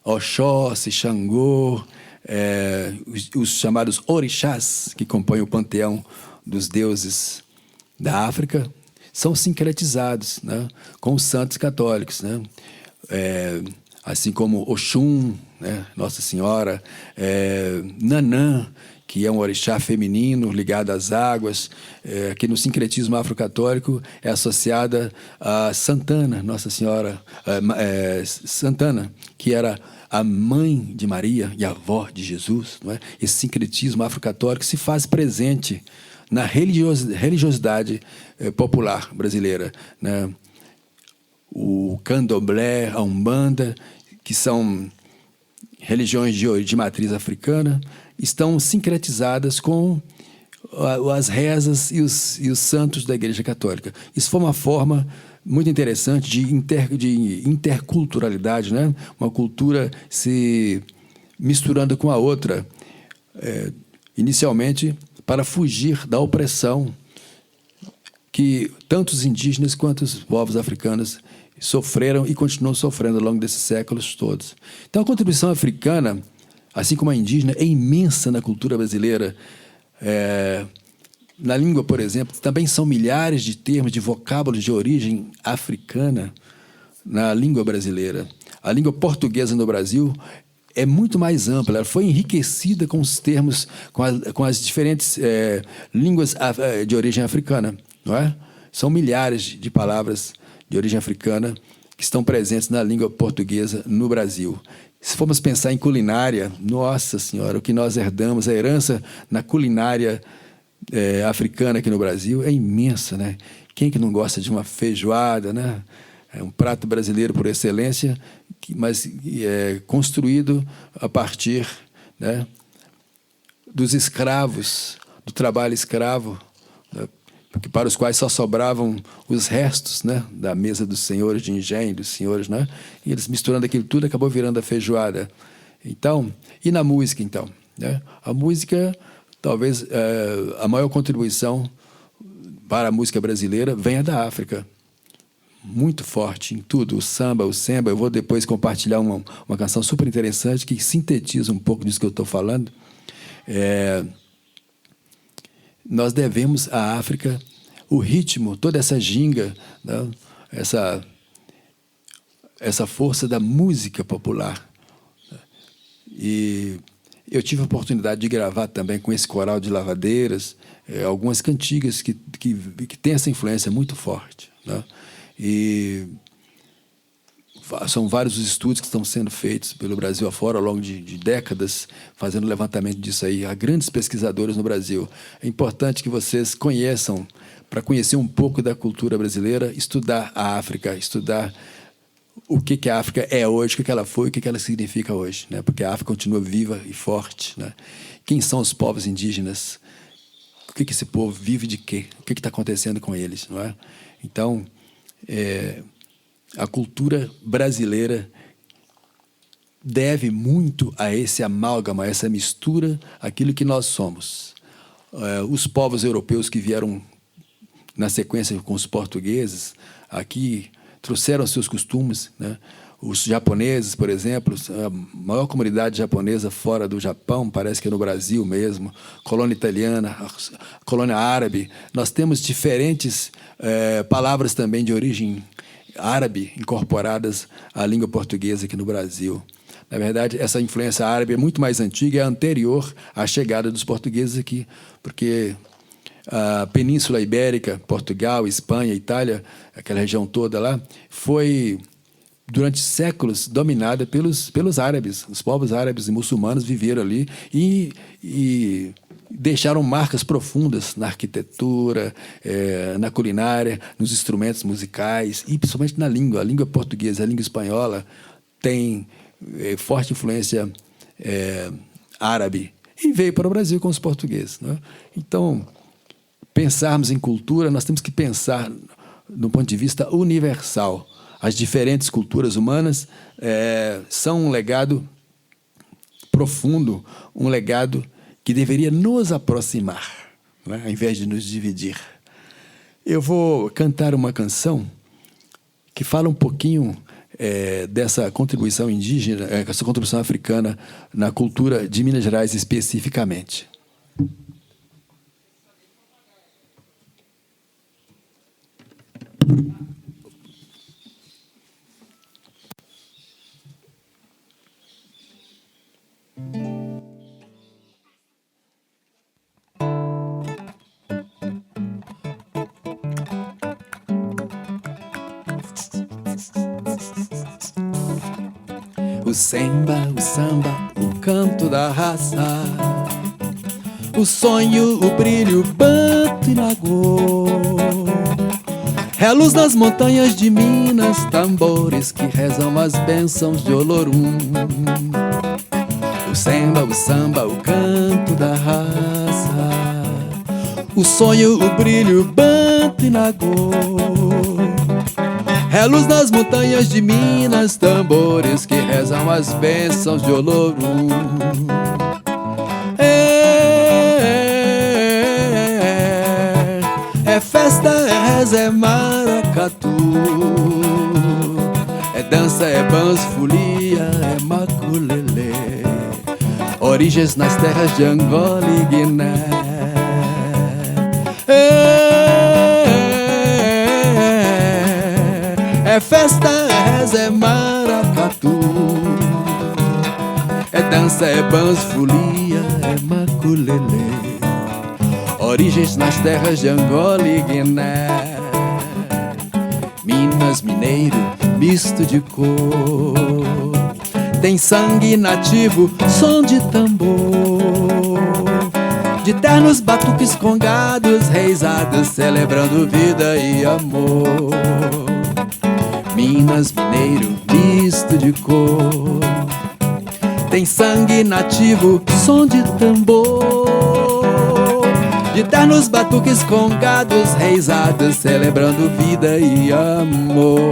S3: Oxóssi, Xangô, os chamados orixás, que compõem o panteão dos deuses da África, são sincretizados, né, com os santos católicos, né? assim como Oxum, né, Nossa Senhora, Nanã, que é um orixá feminino ligado às águas, que no sincretismo afrocatólico é associada a Santana, Nossa Senhora, Santana, que era a mãe de Maria e a avó de Jesus. Não é? Esse sincretismo afrocatólico se faz presente na religiosidade popular brasileira, né? O candomblé, a umbanda, que são religiões de matriz africana, estão sincretizadas com as rezas e os santos da Igreja Católica. Isso foi uma forma muito interessante de interculturalidade, né? Uma cultura se misturando com a outra, inicialmente para fugir da opressão que tanto os indígenas quanto os povos africanos sofreram e continuam sofrendo ao longo desses séculos todos. Então, a contribuição africana, assim como a indígena, é imensa na cultura brasileira. Na língua, por exemplo, também são milhares de termos, de vocábulos de origem africana na língua brasileira. A língua portuguesa no Brasil é muito mais ampla, ela foi enriquecida com os termos, com as diferentes línguas de origem africana, não é? São milhares de palavras de origem africana que estão presentes na língua portuguesa no Brasil. Se formos pensar em culinária, nossa senhora, o que nós herdamos, a herança na culinária africana aqui no Brasil é imensa, né? Quem que não gosta de uma feijoada, né? É um prato brasileiro por excelência, mas é construído a partir, né, dos escravos, do trabalho escravo, né, para os quais só sobravam os restos, né, da mesa dos senhores de engenho, dos senhores, né, e eles misturando aquilo tudo acabou virando a feijoada. Então, e na música, então, né? A música, talvez a maior contribuição para a música brasileira venha da África. Muito forte em tudo, o samba, o semba. Eu vou depois compartilhar uma canção super interessante que sintetiza um pouco disso que eu estou falando. Nós devemos à África o ritmo, toda essa ginga, né? essa força da música popular. E eu tive a oportunidade de gravar também com esse coral de lavadeiras algumas cantigas que têm essa influência muito forte, né? E são vários os estudos que estão sendo feitos pelo Brasil afora ao longo de décadas, fazendo levantamento disso aí. Há grandes pesquisadores no Brasil. É importante que vocês conheçam, para conhecer um pouco da cultura brasileira, estudar a África, estudar o que a África é hoje, o que ela foi, o que ela significa hoje, né? Porque a África continua viva e forte, né? Quem são os povos indígenas? O que esse povo vive de quê? O que está acontecendo com eles, não é? Então, a cultura brasileira deve muito a esse amálgama, a essa mistura, aquilo que nós somos. Os povos europeus que vieram na sequência com os portugueses, aqui trouxeram seus costumes, né? Os japoneses, por exemplo, a maior comunidade japonesa fora do Japão, parece que é no Brasil mesmo, colônia italiana, colônia árabe. Nós temos diferentes palavras também de origem árabe incorporadas à língua portuguesa aqui no Brasil. Na verdade, essa influência árabe é muito mais antiga, é anterior à chegada dos portugueses aqui, porque a Península Ibérica, Portugal, Espanha, Itália, aquela região toda lá, foi durante séculos dominada pelos árabes. Os povos árabes e muçulmanos viveram ali e deixaram marcas profundas na arquitetura, na culinária, nos instrumentos musicais e principalmente na língua. A língua portuguesa, a língua espanhola tem forte influência árabe e veio para o Brasil com os portugueses, né? Então, pensarmos em cultura, nós temos que pensar do ponto de vista universal. As diferentes culturas humanas são um legado profundo, um legado que deveria nos aproximar, né, ao invés de nos dividir. Eu vou cantar uma canção que fala um pouquinho dessa contribuição indígena, essa contribuição africana na cultura de Minas Gerais especificamente. O samba, o samba, o canto da raça, o sonho, o brilho, Banto e Nagô. É a luz das montanhas de Minas, tambores que rezam as bênçãos de Olorum. O samba, o canto da raça, o sonho, o brilho, Banto e Nagô. É a luz das montanhas de Minas, tambores que rezam as bênçãos de Olorum. É festa, é reza, é maracatu, é dança, é banzo, folia, é maculelê. Origens nas terras de Angola e Guiné. É festa, é reza, é maracatu, é dança, é banzo, folia, é maculelê. Origens nas terras de Angola e Guiné. Minas, mineiro, misto de cor, tem sangue nativo, som de tambor, de ternos batuques congados, reisados, celebrando vida e amor. Minas, mineiro, misto de cor, tem sangue nativo, som de tambor, de ternos batuques congados, reisados, celebrando vida e amor.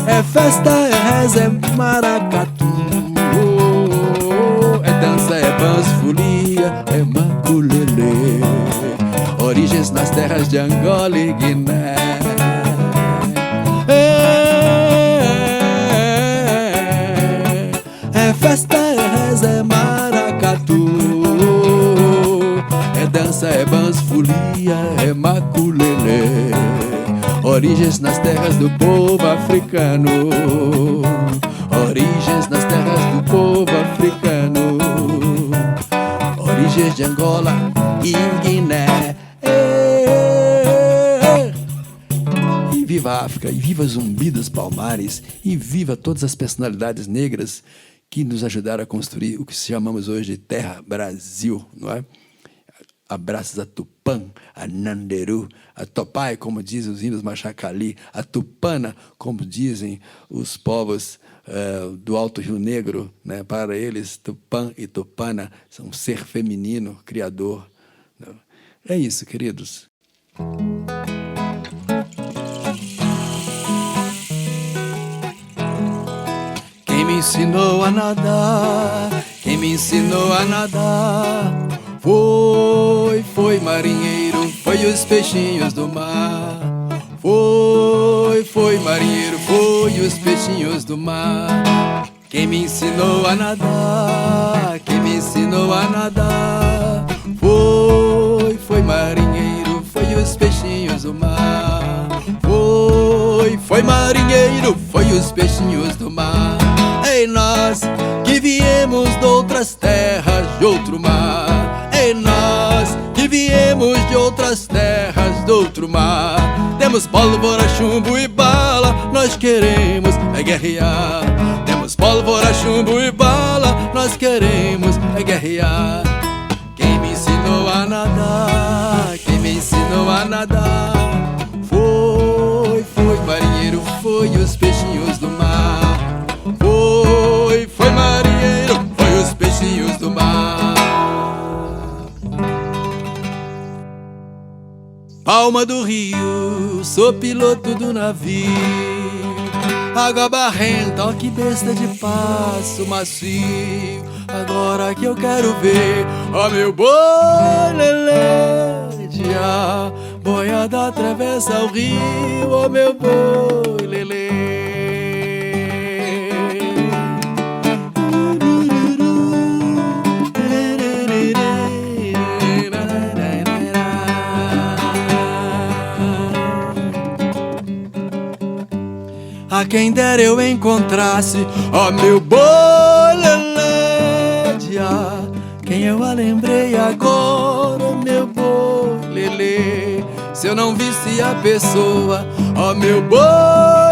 S3: É festa, é reza, é maracatu, é dança, é banzo, folia, é maculelê. Origens nas terras de Angola e Guiné. É festa, é reza, é maracatu, é dança, é banzo, folia, é maculelê. Origens nas terras do povo africano, origens nas terras do povo africano, origens de Angola e Guiné. E viva a África, e viva Zumbi dos Palmares, e viva todas as personalidades negras que nos ajudaram a construir o que chamamos hoje de Terra Brasil, não é? Abraços a Tupã, a Nanderu, a Topai, como dizem os índios Machacali, a Tupana, como dizem os povos do Alto Rio Negro, né? Para eles, Tupã e Tupana são um ser feminino, criador. É isso, queridos. Quem me ensinou a nadar, quem me ensinou a nadar, foi marinheiro, foi os peixinhos do mar. Foi marinheiro, foi os peixinhos do mar. Quem me ensinou a nadar, quem me ensinou a nadar, foi marinheiro, foi os peixinhos do mar. Foi marinheiro, foi os peixinhos do mar. Ei, nós que viemos de outras terras, de outro mar. Ei, nós que viemos de outras terras, de outro mar. Temos pólvora, chumbo e bala, nós queremos é guerrear. Temos pólvora, chumbo e bala, nós queremos é guerrear. Quem me ensinou a nadar, quem me ensinou a nadar, foi marinheiro, foi os peixinhos do mar. Foi marinheiro, foi os peixinhos do mar. Palma do Rio, sou piloto do navio. Água barrenta, ó que besta de passo macio. Agora que eu quero ver, ó meu boi lelê, de a boiada atravessa o rio, ó meu boi lelê. A quem dera eu encontrasse, ó meu boi lelê, de quem eu a lembrei agora, ó meu boi lelê. se eu não visse a pessoa. Ó meu boi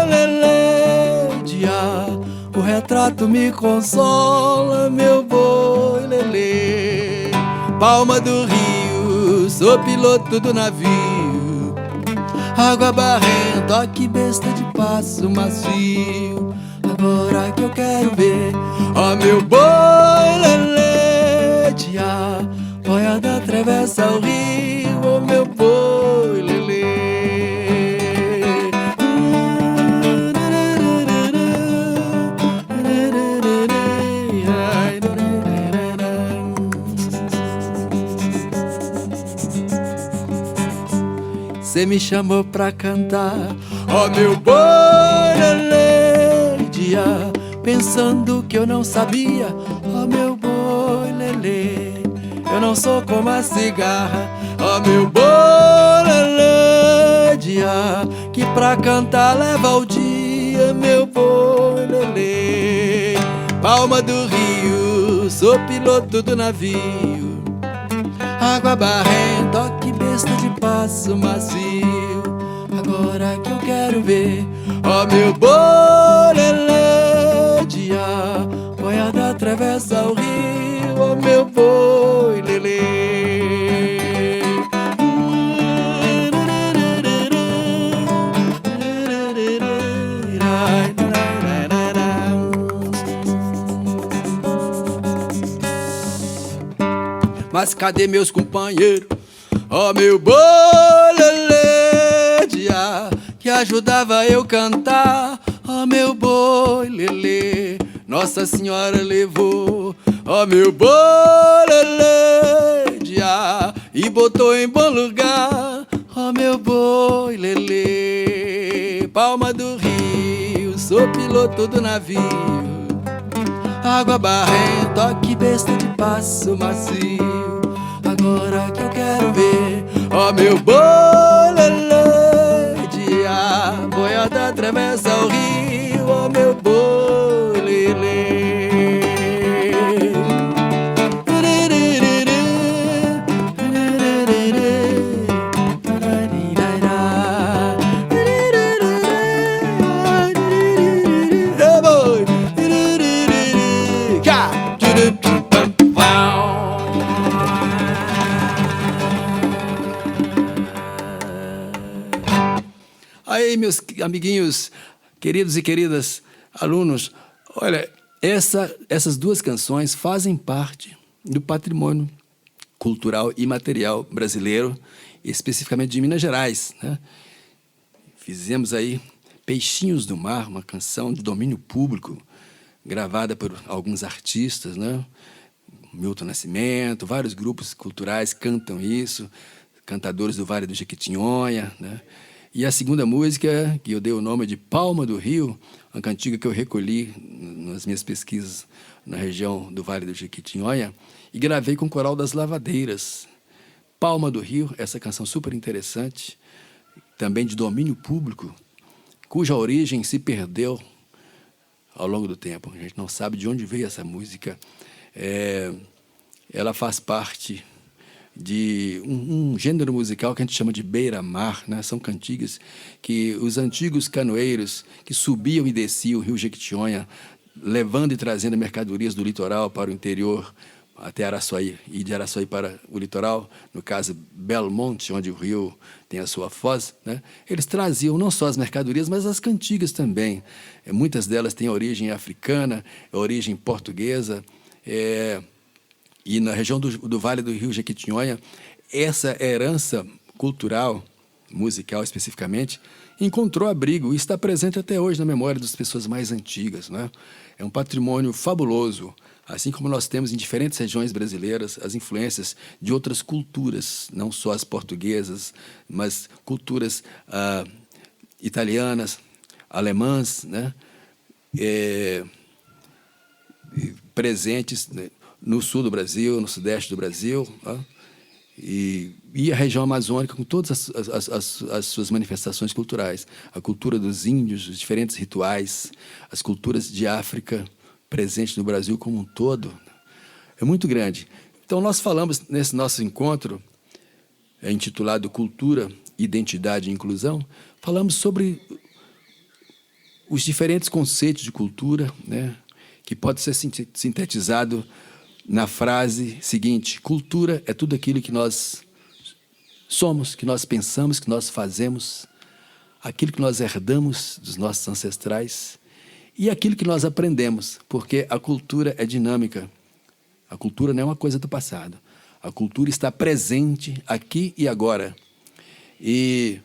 S3: lelê, dia, o retrato me consola, meu boi lelê. Palma do Rio, sou piloto do navio, água barrenta, ó que besta de passo macio. Agora que eu quero ver, ó meu boi lelê, dia, boiada atravessa o rio, ó meu boi lelê. Cê me chamou pra cantar, ó meu boi lelê, dia, pensando que eu não sabia, ó meu boi lelê, eu não sou como a cigarra, ó meu boi lelê, dia, que pra cantar leva o dia, meu boi lelê. Palma do Rio, sou piloto do navio, água barrenta, ó que besta de passo macio. Agora que eu quero ver, ó meu boi lelê, dia, boiada atravessa o rio, ó meu boi lelê. Mas cadê meus companheiros? Ó meu boi lelê, dia, que ajudava eu cantar. Ó meu boi lelê, Nossa Senhora levou. Ó meu boi lelê, dia, e botou em bom lugar. Ó meu boi lelê, Palma do Rio, sou piloto do navio, água barrenta, ó que besta de passo macio. Agora que eu quero ver, ó meu boi lelê, dia, boiada atravessa o rio, ó meu boi lelê. Aí, meus amiguinhos, queridos e queridas alunos, olha, essas duas canções fazem parte do patrimônio cultural e material brasileiro, especificamente de Minas Gerais, né? Fizemos aí Peixinhos do Mar, uma canção de domínio público, gravada por alguns artistas, né? Milton Nascimento, vários grupos culturais cantam isso, cantadores do Vale do Jequitinhonha, né? E a segunda música, que eu dei o nome de Palma do Rio, uma cantiga que eu recolhi nas minhas pesquisas na região do Vale do Jequitinhonha, e gravei com o Coral das Lavadeiras. Palma do Rio, essa canção super interessante, também de domínio público, cuja origem se perdeu ao longo do tempo. A gente não sabe de onde veio essa música. Ela faz parte de um gênero musical que a gente chama de beira-mar, né? São cantigas que os antigos canoeiros que subiam e desciam o rio Jequitinhonha, levando e trazendo mercadorias do litoral para o interior, até Araçuaí, e de Araçuaí para o litoral, no caso Belmonte, onde o rio tem a sua foz, né? Eles traziam não só as mercadorias, mas as cantigas também. Muitas delas têm origem africana, origem portuguesa, e na região do Vale do Rio Jequitinhonha, essa herança cultural, musical especificamente, encontrou abrigo e está presente até hoje na memória das pessoas mais antigas, né? É um patrimônio fabuloso, assim como nós temos em diferentes regiões brasileiras as influências de outras culturas, não só as portuguesas, mas culturas italianas, alemãs, né? Presentes, né, no sul do Brasil, no sudeste do Brasil, né? E a região amazônica com todas as suas manifestações culturais. A cultura dos índios, os diferentes rituais, as culturas de África presentes no Brasil como um todo. É muito grande. Então, nós falamos nesse nosso encontro, intitulado Cultura identidade e inclusão, falamos sobre os diferentes conceitos de cultura, né, que pode ser sintetizado na frase seguinte: cultura é tudo aquilo que nós somos, que nós pensamos, que nós fazemos, aquilo que nós herdamos dos nossos ancestrais e aquilo que nós aprendemos, porque a cultura é dinâmica. A cultura não é uma coisa do passado. A cultura está presente aqui e agora. E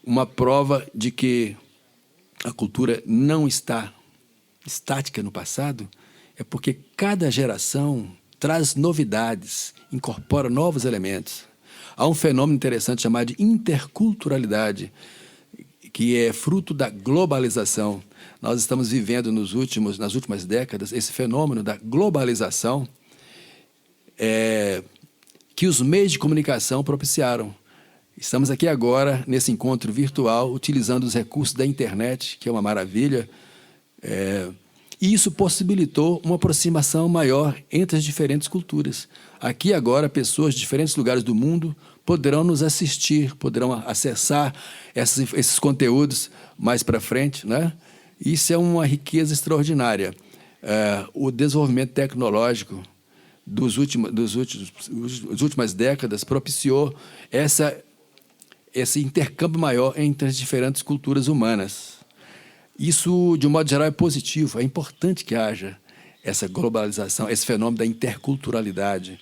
S3: uma prova de que a cultura não está estática no passado é porque cada geração traz novidades, incorpora novos elementos. Há um fenômeno interessante chamado de interculturalidade, que é fruto da globalização. Nós estamos vivendo nas últimas décadas esse fenômeno da globalização que os meios de comunicação propiciaram. Estamos aqui agora, nesse encontro virtual, utilizando os recursos da internet, que é uma maravilha, e isso possibilitou uma aproximação maior entre as diferentes culturas. Aqui agora, pessoas de diferentes lugares do mundo poderão nos assistir, poderão acessar esses conteúdos mais para frente, né? Isso é uma riqueza extraordinária. O desenvolvimento tecnológico das últimas décadas propiciou esse intercâmbio maior entre as diferentes culturas humanas. Isso, de um modo geral, é positivo. É importante que haja essa globalização, esse fenômeno da interculturalidade.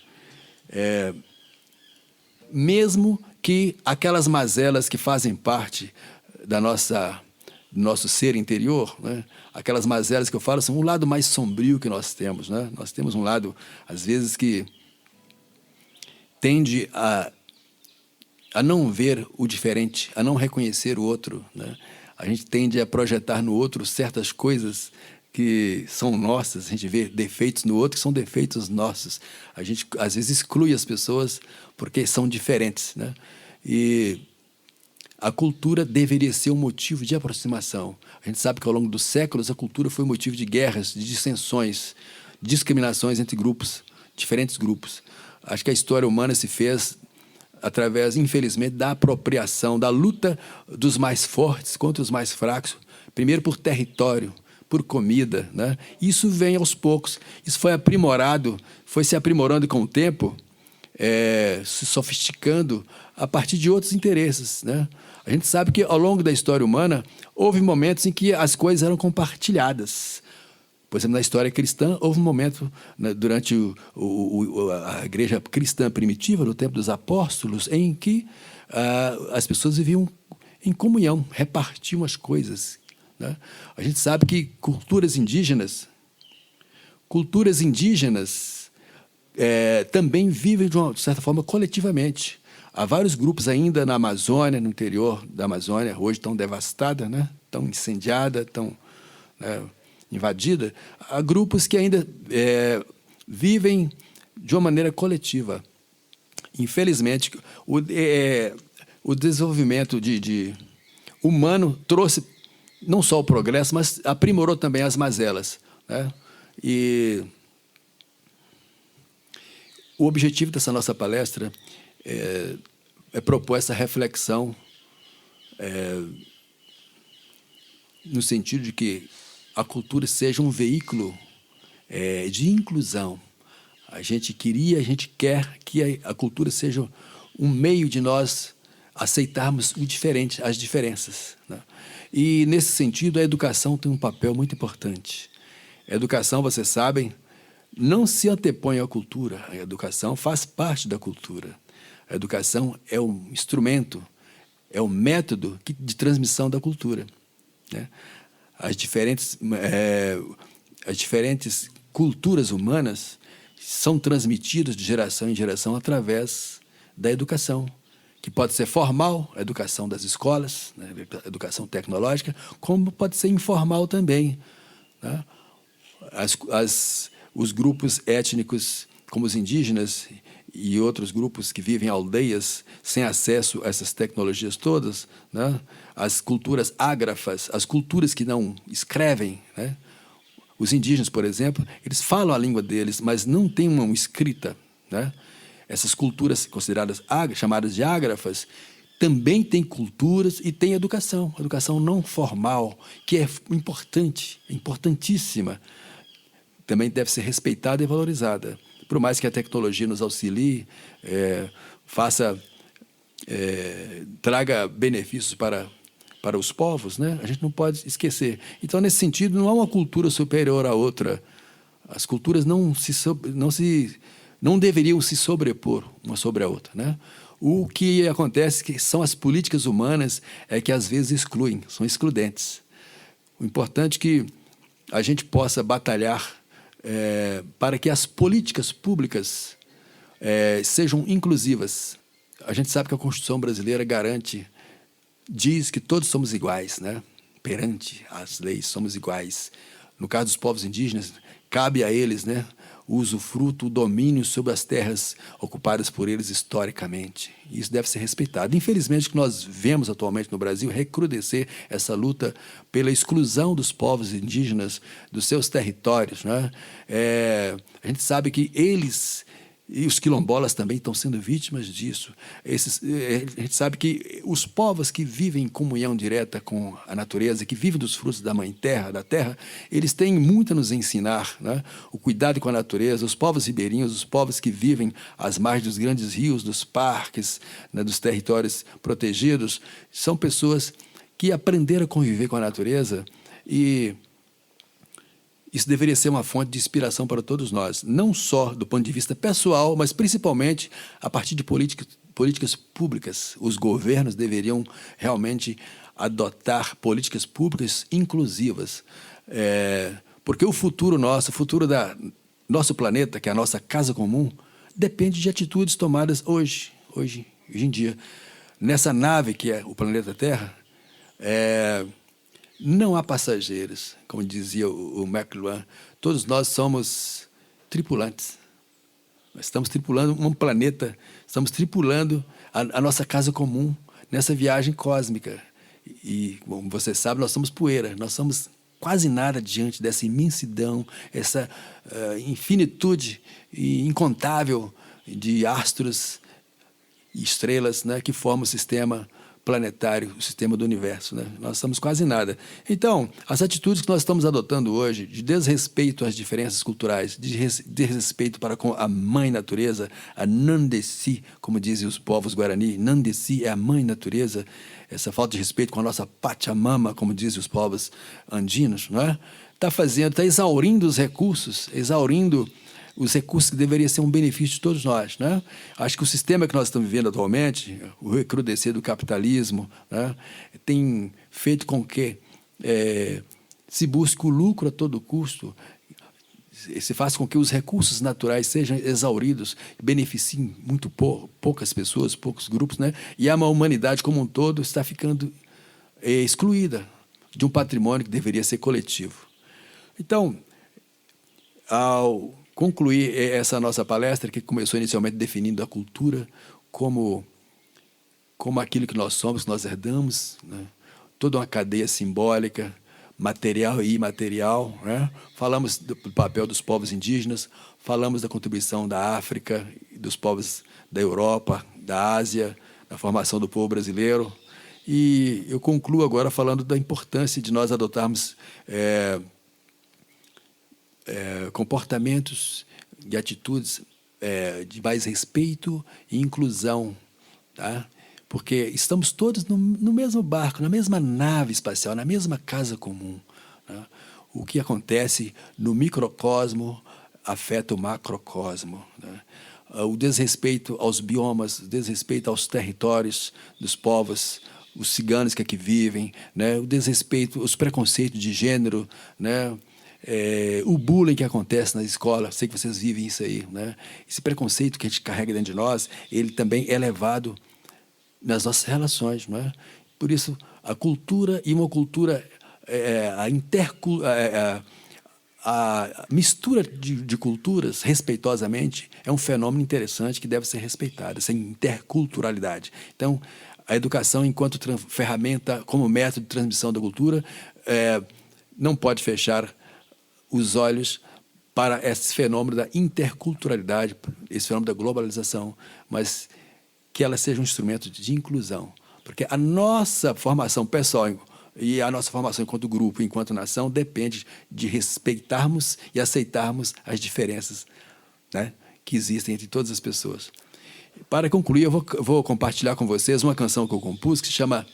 S3: Mesmo que aquelas mazelas que fazem parte do nosso ser interior, né? Aquelas mazelas que eu falo, são um lado mais sombrio que nós temos, né? Nós temos um lado, às vezes, que tende a não ver o diferente, a não reconhecer o outro, né? A gente tende a projetar no outro certas coisas que são nossas, a gente vê defeitos no outro que são defeitos nossos. A gente, às vezes, exclui as pessoas porque são diferentes, né? E a cultura deveria ser um motivo de aproximação. A gente sabe que, ao longo dos séculos, a cultura foi motivo de guerras, de dissensões, discriminações entre grupos, diferentes grupos. Acho que a história humana se fez através, infelizmente, da apropriação, da luta dos mais fortes contra os mais fracos, primeiro por território, por comida, né? Isso vem aos poucos, isso foi aprimorado, foi se aprimorando com o tempo, se sofisticando a partir de outros interesses, né? A gente sabe que, ao longo da história humana, houve momentos em que as coisas eram compartilhadas. Por exemplo, na história cristã, houve um momento, né, durante a igreja cristã primitiva, no tempo dos apóstolos, em que as pessoas viviam em comunhão, repartiam as coisas, né? A gente sabe que culturas indígenas também vivem, de certa forma, coletivamente. Há vários grupos ainda na Amazônia, no interior da Amazônia, hoje tão devastada, né? Tão incendiada, tão invadida. Há grupos que ainda vivem de uma maneira coletiva. Infelizmente, o desenvolvimento humano trouxe não só o progresso, mas aprimorou também as mazelas, né? E o objetivo dessa nossa palestra é propor essa reflexão no sentido de que a cultura seja um veículo de inclusão. A gente quer que a cultura seja um meio de nós aceitarmos o diferente, as diferenças, né? E, nesse sentido, a educação tem um papel muito importante. A educação, vocês sabem, não se antepõe à cultura. A educação faz parte da cultura. A educação é um instrumento, é um método de transmissão da cultura, né? As diferentes culturas humanas são transmitidas de geração em geração através da educação, que pode ser formal, a educação das escolas, né, a educação tecnológica, como pode ser informal também, né? Os grupos étnicos, como os indígenas e outros grupos que vivem em aldeias sem acesso a essas tecnologias todas, né? As culturas ágrafas, as culturas que não escrevem, né? Os indígenas, por exemplo, eles falam a língua deles, mas não têm uma escrita, né? Essas culturas consideradas chamadas de ágrafas também tem culturas e tem educação não formal, que é importante, importantíssima. Também deve ser respeitada e valorizada. Por mais que a tecnologia nos auxilie, traga benefícios para os povos, né? A gente não pode esquecer. Então, nesse sentido, não há uma cultura superior à outra. As culturas não deveriam se sobrepor uma sobre a outra, né? O que acontece que são as políticas humanas que às vezes excluem, são excludentes. O importante é que a gente possa batalhar para que as políticas públicas sejam inclusivas. A gente sabe que a Constituição brasileira diz que todos somos iguais, né? Perante as leis somos iguais. No caso dos povos indígenas, cabe a eles, né, o usufruto, o domínio sobre as terras ocupadas por eles historicamente. Isso deve ser respeitado. Infelizmente, o que nós vemos atualmente no Brasil é recrudescer essa luta pela exclusão dos povos indígenas dos seus territórios, né? A gente sabe que eles e os quilombolas também estão sendo vítimas disso. A gente sabe que os povos que vivem em comunhão direta com a natureza, que vivem dos frutos da mãe terra, da terra, eles têm muito a nos ensinar, né? O cuidado com a natureza. Os povos ribeirinhos, os povos que vivem às margens dos grandes rios, dos parques, né, dos territórios protegidos, são pessoas que aprenderam a conviver com a natureza, e isso deveria ser uma fonte de inspiração para todos nós, não só do ponto de vista pessoal, mas principalmente a partir de políticas públicas. Os governos deveriam realmente adotar políticas públicas inclusivas, porque o futuro nosso, o futuro da nosso planeta, que é a nossa casa comum, depende de atitudes tomadas hoje em dia. Nessa nave que é o planeta Terra, não há passageiros, como dizia o McLuhan. Todos nós somos tripulantes. Nós estamos tripulando um planeta, estamos tripulando a nossa casa comum nessa viagem cósmica. E, como você sabe, nós somos poeira, nós somos quase nada diante dessa imensidão, essa infinitude incontável de astros e estrelas, né, que formam o sistema planetário, o sistema do universo, né? Nós somos quase nada. Então, as atitudes que nós estamos adotando hoje, de desrespeito às diferenças culturais, de desrespeito para com a mãe natureza, a Nandesi, como dizem os povos guarani, Nandesi é a mãe natureza, essa falta de respeito com a nossa Pachamama, como dizem os povos andinos, não é? Está exaurindo os recursos que deveriam ser um benefício de todos nós, né? Acho que o sistema que nós estamos vivendo atualmente, o recrudescer do capitalismo, né, tem feito com que se busque o lucro a todo custo, se faça com que os recursos naturais sejam exauridos, beneficiem muito poucas pessoas, poucos grupos, né? E a humanidade como um todo está ficando excluída de um patrimônio que deveria ser coletivo. Então, ao concluir essa nossa palestra, que começou inicialmente definindo a cultura como aquilo que nós somos, que nós herdamos, né? Toda uma cadeia simbólica, material e imaterial, né? Falamos do papel dos povos indígenas, falamos da contribuição da África, dos povos da Europa, da Ásia, da formação do povo brasileiro. E eu concluo agora falando da importância de nós adotarmos comportamentos e atitudes de mais respeito e inclusão, tá? Porque estamos todos no mesmo barco, na mesma nave espacial, na mesma casa comum, né? O que acontece no microcosmo afeta o macrocosmo, né? O desrespeito aos biomas, o desrespeito aos territórios dos povos, os ciganos que aqui vivem, né? O desrespeito, os preconceitos de gênero, né? O bullying que acontece na escola, sei que vocês vivem isso aí, né? Esse preconceito que a gente carrega dentro de nós, ele também é levado nas nossas relações, não é? Por isso, a cultura e uma cultura, a mistura de culturas, respeitosamente, é um fenômeno interessante que deve ser respeitado, essa interculturalidade. Então, a educação, enquanto ferramenta, como método de transmissão da cultura, não pode fechar os olhos para esse fenômeno da interculturalidade, esse fenômeno da globalização, mas que ela seja um instrumento de inclusão. Porque a nossa formação pessoal e a nossa formação enquanto grupo, enquanto nação, depende de respeitarmos e aceitarmos as diferenças, né, que existem entre todas as pessoas. Para concluir, eu vou compartilhar com vocês uma canção que eu compus que se chama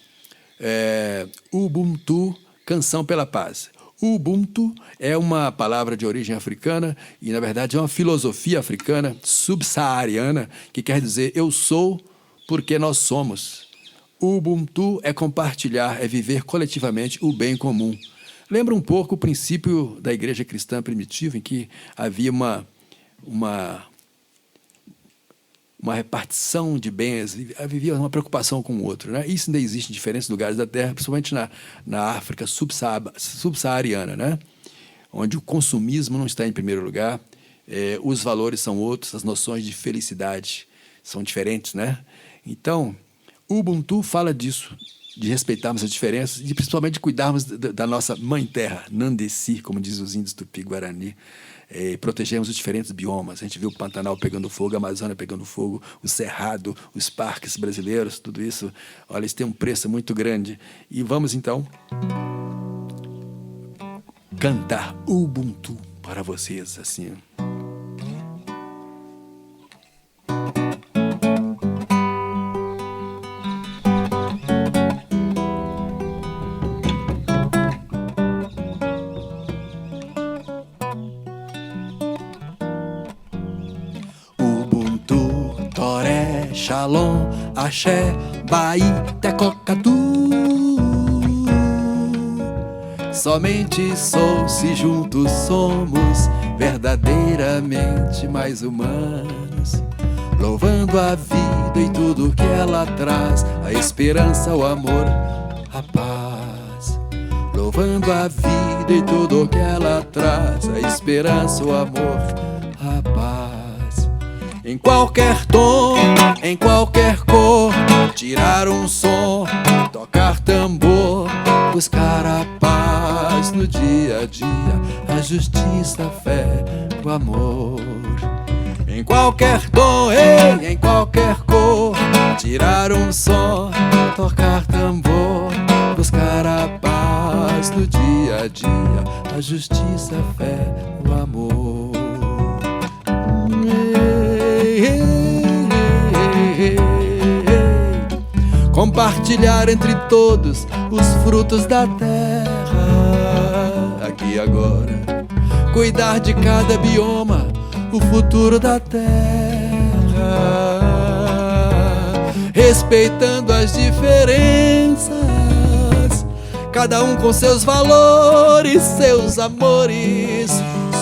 S3: Ubuntu, Canção pela Paz. Ubuntu é uma palavra de origem africana e, na verdade, é uma filosofia africana subsaariana que quer dizer eu sou porque nós somos. Ubuntu é compartilhar, é viver coletivamente o bem comum. Lembra um pouco o princípio da igreja cristã primitiva, em que havia uma repartição de bens, havia uma preocupação com o outro, né? Isso ainda existe em diferentes lugares da Terra, principalmente na África subsaariana, né? Onde o consumismo não está em primeiro lugar, os valores são outros, as noções de felicidade são diferentes, né? Então, o Ubuntu fala disso, de respeitarmos as diferenças e principalmente de cuidarmos da nossa mãe terra, Nandesi, como diz os índios Tupi-Guarani. Protegemos os diferentes biomas. A gente viu o Pantanal pegando fogo, a Amazônia pegando fogo, o Cerrado, os parques brasileiros, tudo isso. Olha, isso tem um preço muito grande. E vamos, então, cantar Ubuntu para vocês, assim. Shalom, Axé, Bahia, Tecocatu. Somente sou se juntos somos verdadeiramente mais humanos, louvando a vida e tudo que ela traz, a esperança, o amor, a paz. Louvando a vida e tudo que ela traz, a esperança, o amor, a paz. Em qualquer tom, em qualquer cor, tirar um som, tocar tambor, buscar a paz no dia a dia, a justiça, a fé, o amor. Em qualquer tom, em qualquer cor, tirar um som, tocar tambor, buscar a paz no dia a dia, a justiça, a fé, o amor. Compartilhar entre todos os frutos da terra, aqui e agora. Cuidar de cada bioma, o futuro da terra. Respeitando as diferenças, cada um com seus valores, seus amores,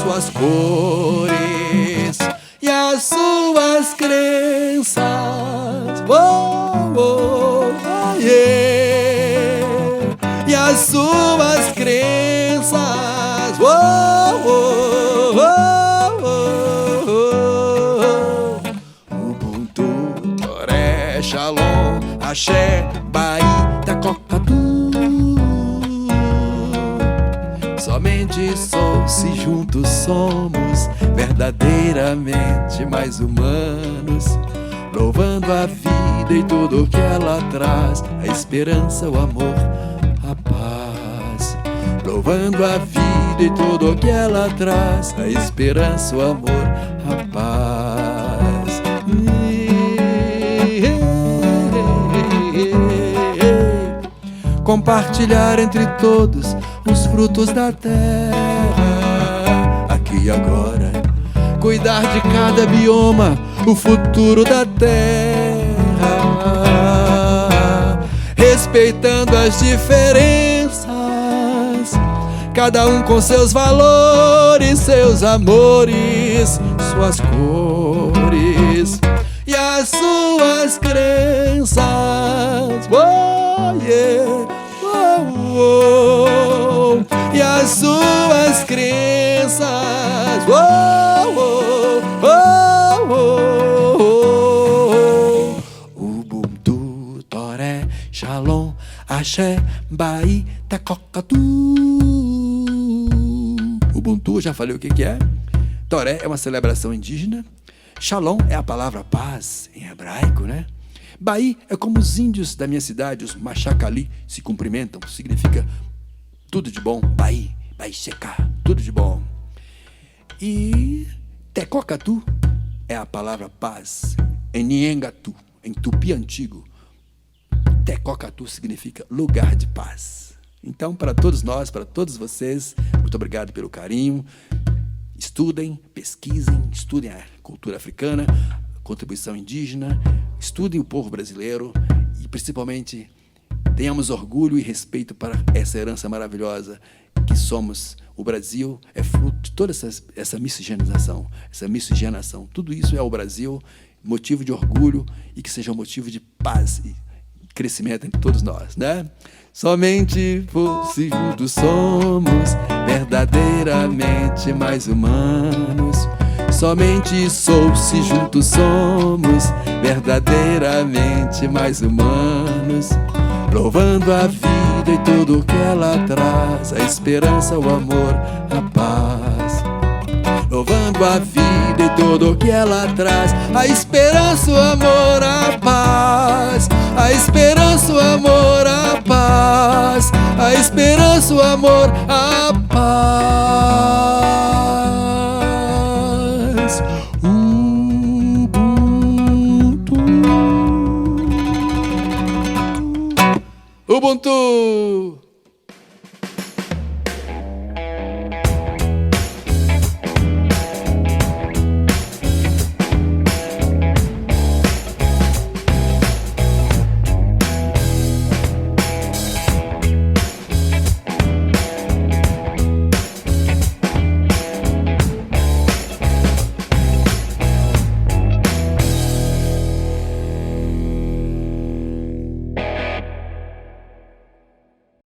S3: suas cores e as suas crenças. Oh, oh, oh, yeah. E as suas crenças. Oh, oh, oh, oh, oh. Ubuntu, Toré, Shalom, Axé, Bahia, Tecocatu. Somente sou se juntos somos verdadeiramente mais humanos, louvando a vida e tudo que ela traz, a esperança, o amor, a paz. Louvando a vida e tudo que ela traz, a esperança, o amor, a paz. Compartilhar entre todos os frutos da terra, aqui e agora. Cuidar de cada bioma, o futuro da terra. Respeitando as diferenças, cada um com seus valores, seus amores, suas cores e as suas crenças. Oh, yeah. Oh, oh. E as suas crenças. Oh, oh, oh, oh, oh. Ubuntu, Toré, Shalom, Axé, Bahia, Tecocatu. Ubuntu, eu já falei o que é. Toré é uma celebração indígena. Shalom é a palavra paz em hebraico, né? Baí é como os índios da minha cidade, os Machacali, se cumprimentam. Significa tudo de bom. Baí, Baí Seca, tudo de bom. E Tecocatu é a palavra paz. Em Nhengatu, em Tupi antigo, Tecocatu significa lugar de paz. Então, para todos nós, para todos vocês, muito obrigado pelo carinho. Estudem, pesquisem, estudem a cultura africana, a contribuição indígena, estudem o povo brasileiro e, principalmente, tenhamos orgulho e respeito para essa herança maravilhosa que somos. O Brasil é fruto de toda essa miscigenação. Tudo isso é o Brasil, motivo de orgulho e que seja um motivo de paz e crescimento entre todos nós, né? Somente se juntos somos verdadeiramente mais humanos. Somente se juntos somos verdadeiramente mais humanos. Louvando a vida e tudo o que ela traz, a esperança, o amor, a paz. Louvando a vida e tudo o que ela traz, a esperança, o amor, a paz. A esperança, o amor, a paz. A esperança, o amor, a paz. Ubuntu!